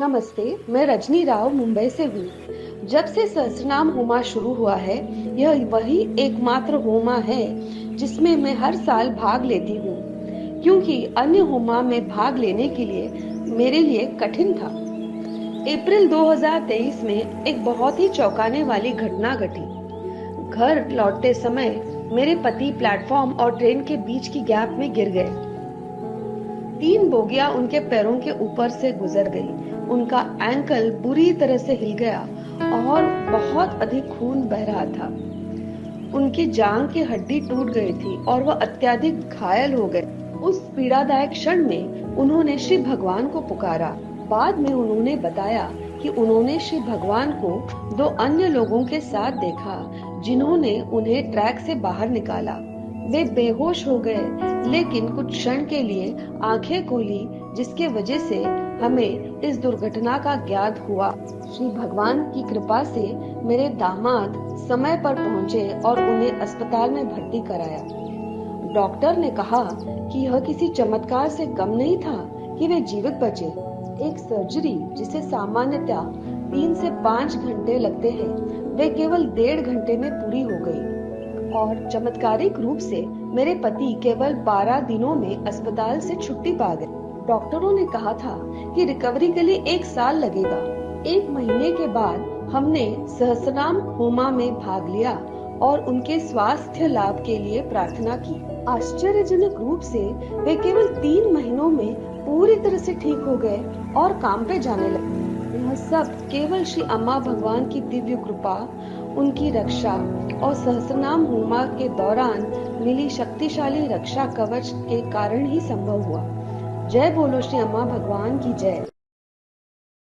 नमस्ते, मैं रजनी राव मुंबई से हूँ। जब से सहस्रनाम होमा शुरू हुआ है, यह वही एकमात्र होमा है जिसमें मैं हर साल भाग लेती हूँ, क्योंकि अन्य होमा में भाग लेने के लिए मेरे लिए कठिन था। अप्रैल 2023 में एक बहुत ही चौंकाने वाली घटना घटी। घर लौटते समय मेरे पति प्लेटफॉर्म और ट्रेन के बीच की गैप में गिर गए। 3 बोगियां उनके पैरों के ऊपर से गुजर गई। उनका एंकल बुरी तरह से हिल गया और बहुत अधिक खून बह रहा था। उनकी जांघ की हड्डी टूट गई थी और वह अत्यधिक घायल हो गए। उस पीड़ादायक क्षण में उन्होंने श्री भगवान को पुकारा। बाद में उन्होंने बताया कि उन्होंने श्री भगवान को 2 अन्य लोगों के साथ देखा, जिन्होंने उन्हें ट्रैक से बाहर निकाला। वे बेहोश हो गए, लेकिन कुछ क्षण के लिए आंखें खोली, जिसके वजह से हमें इस दुर्घटना का ज्ञात हुआ। श्री भगवान की कृपा से मेरे दामाद समय पर पहुंचे और उन्हें अस्पताल में भर्ती कराया। डॉक्टर ने कहा कि यह किसी चमत्कार से कम नहीं था कि वे जीवित बचे। एक सर्जरी जिसे सामान्यतः 3 से 5 घंटे लगते हैं, वे केवल 1.5 घंटे में पूरी हो गई। और चमत्कारिक रूप से मेरे पति केवल 12 दिनों में अस्पताल से छुट्टी पा गए। डॉक्टरों ने कहा था कि रिकवरी के लिए 1 साल लगेगा। 1 महीने के बाद हमने सहस्रनाम होमा में भाग लिया और उनके स्वास्थ्य लाभ के लिए प्रार्थना की। आश्चर्यजनक रूप से वे केवल 3 महीनों में पूरी तरह से ठीक हो गए और काम पे जाने लगे। यह सब केवल श्री अम्मा भगवान की दिव्य कृपा, उनकी रक्षा और सहस्रनाम होमा के दौरान मिली शक्तिशाली रक्षा कवच के कारण ही संभव हुआ। जय बोलो श्री अम्मा भगवान की जय।